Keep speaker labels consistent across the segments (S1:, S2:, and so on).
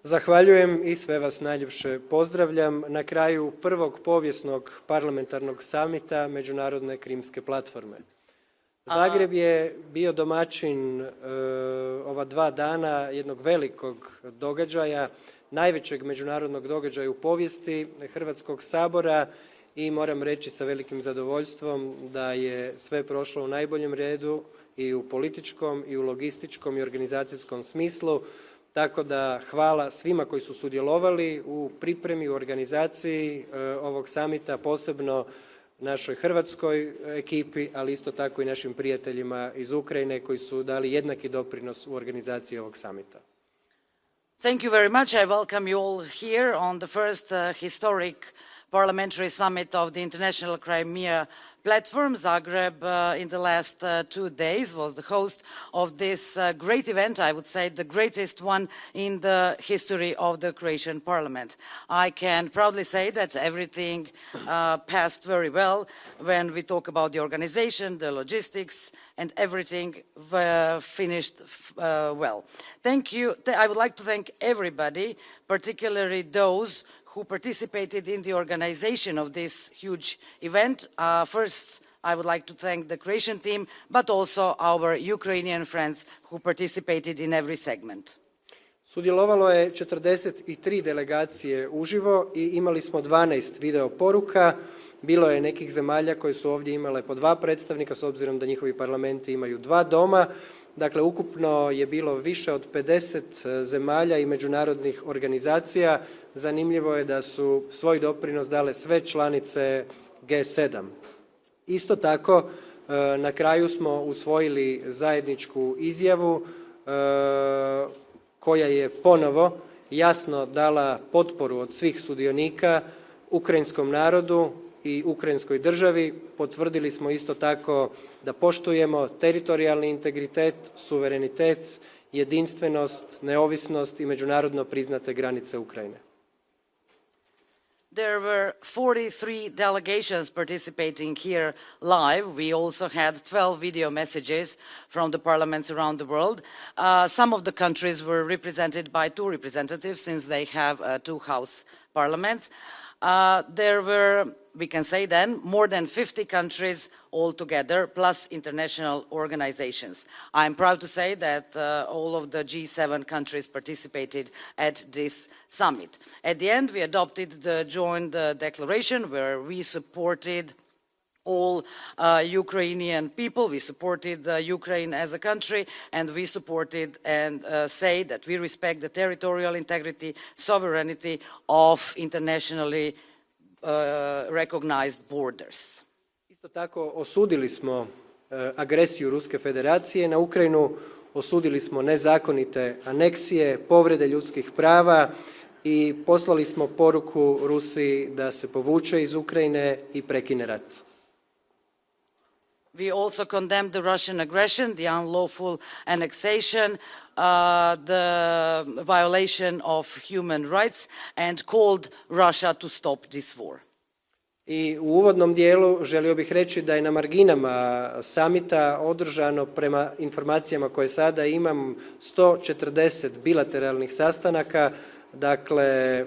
S1: Zahvaljujem i sve vas najljepše pozdravljam na kraju prvog povijesnog parlamentarnog samita Međunarodne krimske platforme. Zagreb je bio domaćin ova 2 dana jednog velikog događaja, najvećeg međunarodnog događaja u povijesti Hrvatskog sabora i moram reći sa velikim zadovoljstvom da je sve prošlo u najboljem redu i u političkom i u logističkom i organizacijskom smislu. Tako da hvala svima koji su sudjelovali u pripremi, u organizaciji ovog samita, posebno našoj hrvatskoj ekipi, ali isto tako i našim prijateljima iz Ukrajine koji su dali jednaki doprinos u organizaciji ovog samita.
S2: Thank you very much. I welcome you all here on the first historic parliamentary summit of the International Crimea platform. Zagreb in the last 2 days was the host of this great event, I would say the greatest one in the history of the Croatian parliament. I can proudly say that everything passed very well when we talk about the organization, the logistics, and everything finished well. Thank you. I would like to thank everybody, particularly those who participated in the organization of this huge event. First, I would like to thank the Croatian team, but also our Ukrainian friends who participated in every segment.
S1: Sudjelovalo je 43 delegacije uživo i imali smo 12 video poruka. Bilo je nekih zemalja koje su ovdje imale po 2 predstavnika, s obzirom da njihovi parlamenti imaju 2 doma. Dakle, ukupno je bilo više od 50 zemalja i međunarodnih organizacija. Zanimljivo je da su svoj doprinos dale sve članice G7. Isto tako, na kraju smo usvojili zajedničku izjavu koja je ponovo jasno dala potporu od svih sudionika ukrajinskom narodu i ukrajinskoj državi. Potvrdili smo isto tako da poštujemo teritorijalni integritet, suverenitet, jedinstvenost, neovisnost i međunarodno priznate granice Ukrajine.
S2: There were 43 delegations participating here live. We also had 12 video messages from the parliaments around the world. Some of the countries were represented by 2 representatives since they have 2 house parliaments. There were, we can say then, more than 50 countries altogether, plus international organizations. I'm proud to say that all of the G7 countries participated at this summit. At the end, we adopted the joint declaration where we supported all Ukrainian people. We supported Ukraine as a country, and we supported and say that we respect the territorial integrity, sovereignty of internationally recognized borders.
S1: Isto tako osudili smo agresiju Ruske federacije na Ukrajinu, osudili smo nezakonite aneksije, povrede ljudskih prava i poslali smo poruku Rusiji da se povuče iz Ukrajine i prekine rat.
S2: We also condemned the Russian aggression, the unlawful annexation, the violation of human rights, and called Russia to stop this war.
S1: I u uvodnom dijelu želio bih reći da je na marginama samita održano, prema informacijama koje sada imam, 140 bilateralnih sastanaka. Dakle,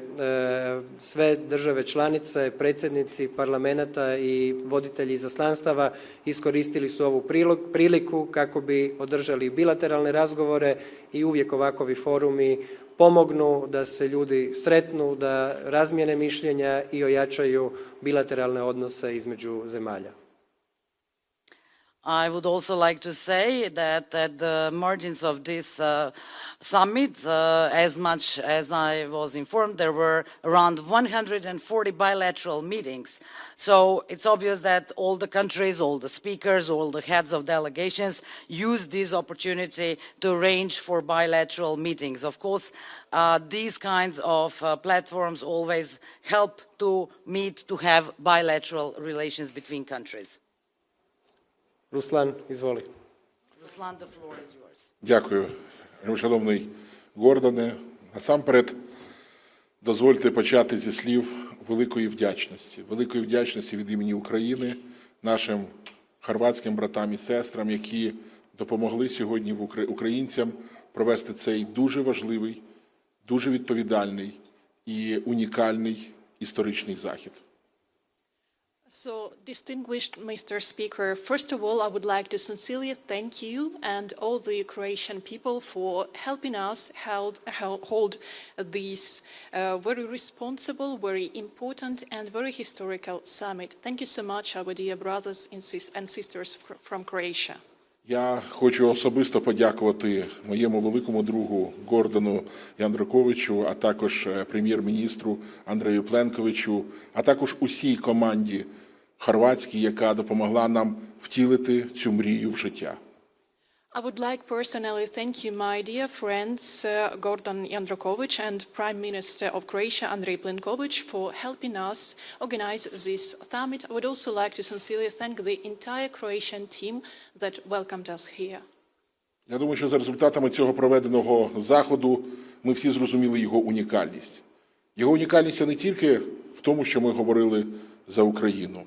S1: sve države članice, predsjednici parlamenta i voditelji izaslanstava iskoristili su ovu priliku kako bi održali bilateralne razgovore i uvijek ovakovi forumi pomognu da se ljudi sretnu, da razmijene mišljenja i ojačaju bilateralne odnose između zemalja.
S2: I would also like to say that at the margins of this summit, as much as I was informed, there were around 140 bilateral meetings. So it's obvious that all the countries, all the speakers, all the heads of delegations used this opportunity to arrange for bilateral meetings. Of course, these kinds of platforms always help to meet, to have bilateral relations between countries.
S1: Ruslan, izvoli.
S2: Ruslan, the floor is yours.
S3: Дякую, шановний Гордане. Насамперед, дозвольте почати зі слів великої вдячності від імені України нашим хорватським братам і сестрам, які допомогли сьогодні українцям провести цей дуже важливий, дуже відповідальний і унікальний історичний захід.
S4: So, distinguished Mr. Speaker, first of all, I would like to sincerely thank you and all the Croatian people for helping us hold this very responsible, very important and very historical summit. Thank you so much, our dear brothers and sisters from Croatia.
S3: Я хочу особисто подякувати моєму великому другу Гордану Яндроковичу, а також прем'єр-міністру Андрею Пленковичу, а також усій команді хорватській, яка допомогла нам втілити цю мрію в життя.
S4: I would like personally thank you, my dear friends, Gordan Яндрокович and Prime Minister of Croatia, Andrej Plenković, for helping us organize this summit. I would also like to sincerely thank the entire Croatian team that welcomed us here.
S3: Я думаю, що за результатами цього проведеного заходу ми всі зрозуміли його унікальність. Його унікальність не тільки в тому, що ми говорили за Україну,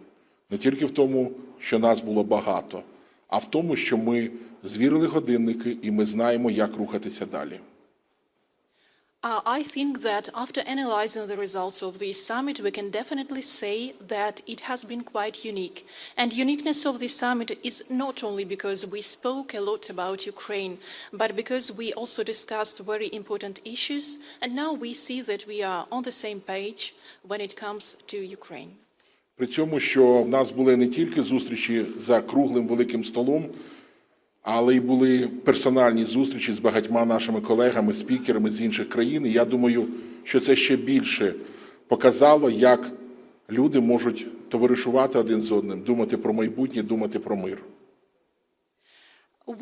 S3: не тільки в тому, що нас було багато, а в тому, що ми звірили годинники і ми знаємо, як рухатися далі.
S4: I think that after analyzing the results of this summit, we can definitely say that it has been quite unique. And uniqueness of this summit is not only because we spoke a lot about Ukraine, but because we also discussed very important issues, and now we see that we are on the same page when it comes to Ukraine.
S3: При цьому, що в нас були не тільки зустрічі за круглим великим столом, але й були персональні зустрічі з багатьма нашими колегами, спікерами з інших країн. І я думаю, що це ще більше показало, як люди можуть товаришувати один з одним, думати про майбутнє, думати про мир.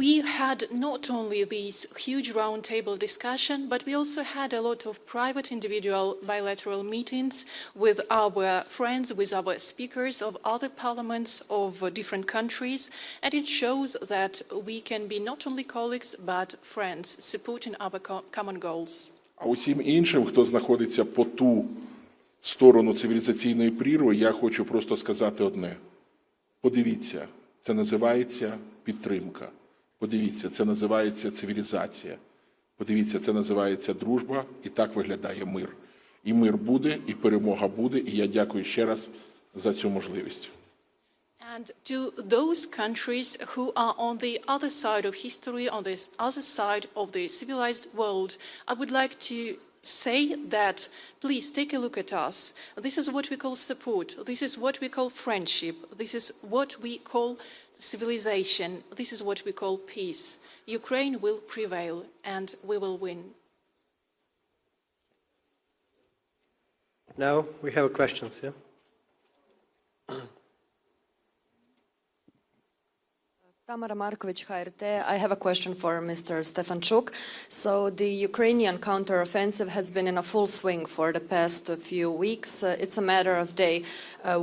S4: We had not only these huge roundtable discussion, but we also had a lot of private individual bilateral meetings with our friends, with our speakers of other parliaments of different countries, and it shows that we can be not only colleagues, but friends, supporting our common goals.
S3: А усім іншим, хто знаходиться по ту сторону цивілізаційної прірви, я хочу просто сказати одне. Подивіться, це називається підтримка. Подивіться, це називається цивілізація. Подивіться, це називається дружба, і так виглядає мир. І мир буде, і перемога буде, і я дякую ще раз за цю можливість.
S4: And to those countries who are on the other side of history, on the other side of the civilized world, I would like to say that please take a look at us. This is what we call support. This is what we call friendship. This is what we call civilization. This is what we call peace. Ukraine will prevail and we will win.
S1: Now we have questions, yeah?
S5: Tamara Markovic, HRT. I have a question for Mr. Stefanchuk. So the Ukrainian counteroffensive has been in a full swing for the past few weeks. It's a matter of day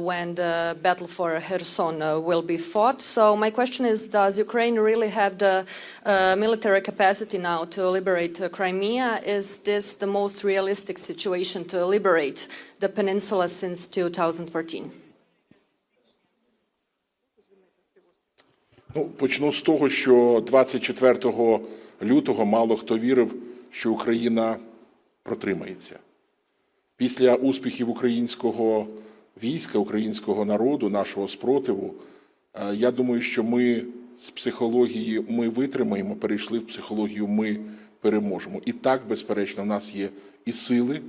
S5: when the battle for Kherson will be fought. So my question is, does Ukraine really have the military capacity now to liberate Crimea? Is this the most realistic situation to liberate the peninsula since 2014?
S3: Почну з того, що 24 лютого мало хто вірив, що Україна протримається. Після успіхів українського війська, українського народу, нашого спротиву, я думаю, що ми з психології «ми витримаємо» перейшли в психологію «ми переможемо». І так, безперечно, в нас є і сили,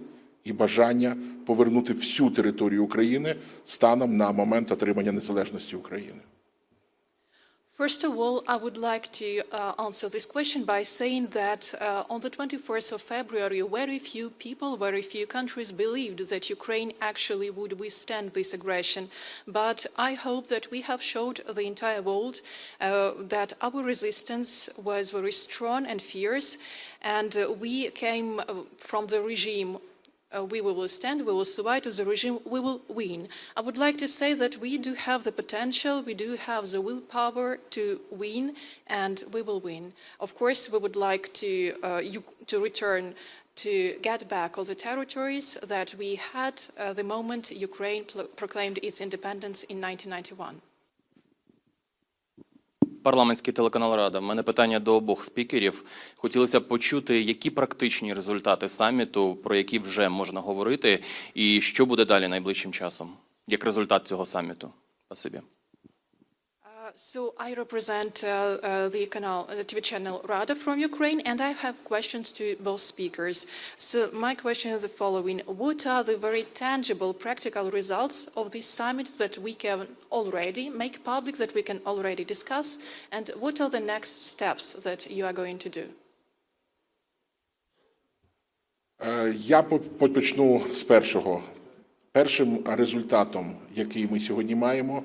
S3: і бажання повернути всю територію України станом на момент отримання незалежності України.
S4: First of all, I would like to answer this question by saying that on the 21st of February, very few people, very few countries believed that Ukraine actually would withstand this aggression. But I hope that we have showed the entire world that our resistance was very strong and fierce, and we came from the regime. We will stand, we will survive to the regime, we will win. I would like to say that we do have the potential, we do have the willpower to win, and we will win. Of course, we would like to return, to get back all the territories that we had the moment Ukraine proclaimed its independence in 1991.
S6: Парламентський телеканал «Рада». У мене питання до обох спікерів. Хотілося б почути, які практичні результати саміту, про які вже можна говорити, і що буде далі найближчим часом, як результат цього саміту. Спасибі.
S4: So I represent the TV channel Rada from Ukraine, and I have questions to both speakers. So my question is the following: what are the very tangible, practical results of this summit that we can already make public, that we can already discuss, and what are the next steps that you are going to do?
S3: Я почну з першого. Першим результатом, який ми сьогодні маємо,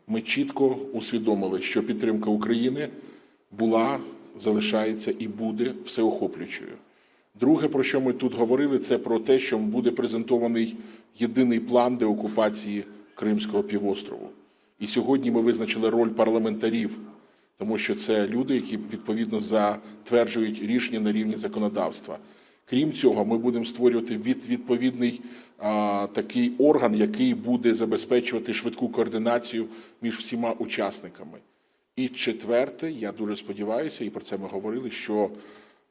S3: ми чітко усвідомили, що підтримка України була, залишається і буде всеохоплюючою. Друге, про що ми тут говорили, це про те, що буде презентований єдиний план деокупації Кримського півострову. І сьогодні ми визначили роль парламентарів, тому що це люди, які відповідно затверджують рішення на рівні законодавства. Крім цього, ми будемо створювати відповідний такий орган, який буде забезпечувати швидку координацію між всіма учасниками. І четверте, я дуже сподіваюся, і про це ми говорили, що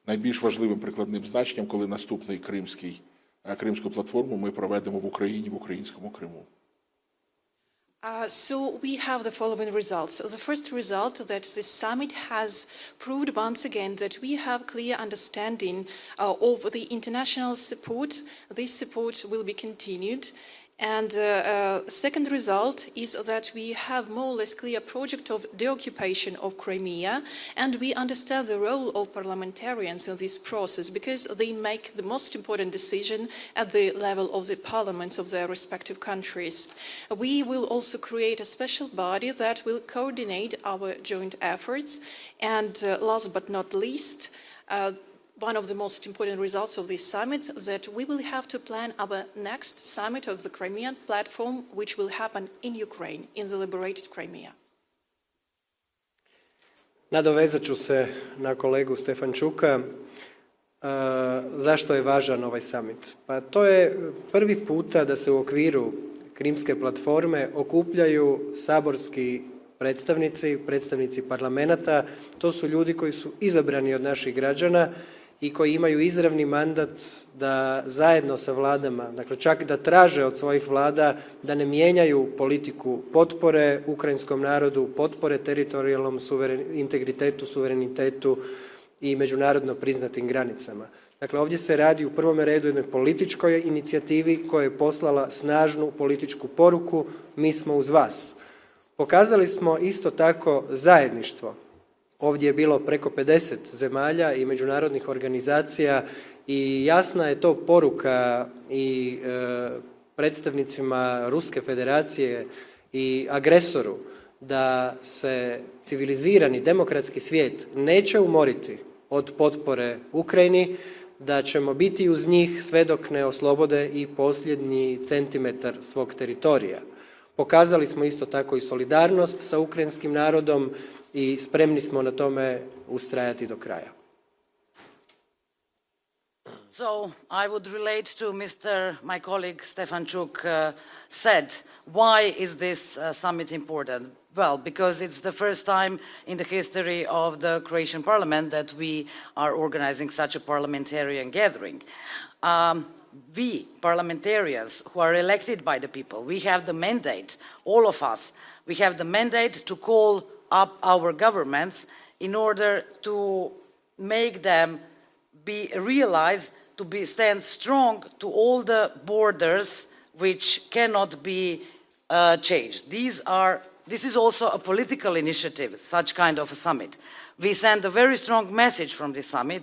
S3: найбільш важливим прикладним значенням, коли наступний кримську платформу ми проведемо в Україні, в українському Криму.
S4: So we have the following results. The first result, that this summit has proved once again that we have clear understanding of the international support. This support will be continued. And second result is that we have more or less clear project of deoccupation of Crimea, and we understand the role of parliamentarians in this process because they make the most important decision at the level of the parliaments of their respective countries. We will also create a special body that will coordinate our joint efforts. And last but not least, one of the most important results of this summit is that we will have to plan our next summit of the Crimean platform, which will happen in Ukraine, in the liberated Crimea.
S1: Nadovezat ću se na kolegu Stefančuka. Zašto je važan ovaj summit? Pa to je prvi puta da se u okviru Krimske platforme okupljaju saborski predstavnici parlamenta. To su ljudi koji su izabrani od naših građana i koji imaju izravni mandat da zajedno sa vladama, dakle čak da traže od svojih vlada da ne mijenjaju politiku potpore ukrajinskom narodu, potpore teritorijalnom integritetu, suverenitetu i međunarodno priznatim granicama. Dakle, ovdje se radi u prvome redu jednoj političkoj inicijativi koja je poslala snažnu političku poruku: mi smo uz vas. Pokazali smo isto tako zajedništvo. Ovdje je bilo preko 50 zemalja i međunarodnih organizacija i jasna je to poruka i predstavnicima Ruske federacije i agresoru da se civilizirani demokratski svijet neće umoriti od potpore Ukrajini, da ćemo biti uz njih sve dok ne oslobode i posljednji centimetar svog teritorija. Pokazali smo isto tako i solidarnost sa ukrajinskim narodom i spremni smo na tome ustrajati do kraja.
S2: So I would relate to my colleague Stefančuk said, why is this summit important? Well, because it's the first time in the history of the Croatian parliament that we are organizing such a parliamentarian gathering. We, parliamentarians who are elected by the people, we have the mandate, all of us, we have the mandate to call up our governments in order to make them stand strong to all the borders which cannot be changed. This is also a political initiative, such kind of a summit. We send a very strong message from this summit.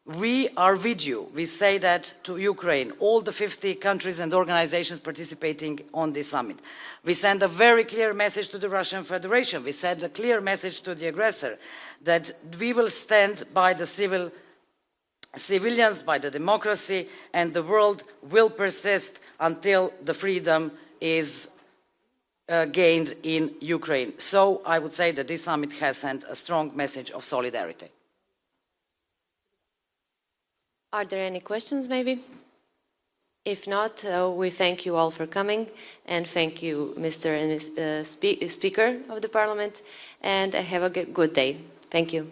S2: We are with you. We say that to Ukraine, all the 50 countries and organizations participating on this summit. We send a very clear message to the Russian Federation. We send a clear message to the aggressor that we will stand by the civilians, by the democracy, and the world will persist until the freedom is gained in Ukraine. So I would say that this summit has sent a strong message of solidarity.
S7: Are there any questions, maybe? If not, we thank you all for coming, and thank you, Mr. and Ms. Speaker of the Parliament, and have a good day. Thank you.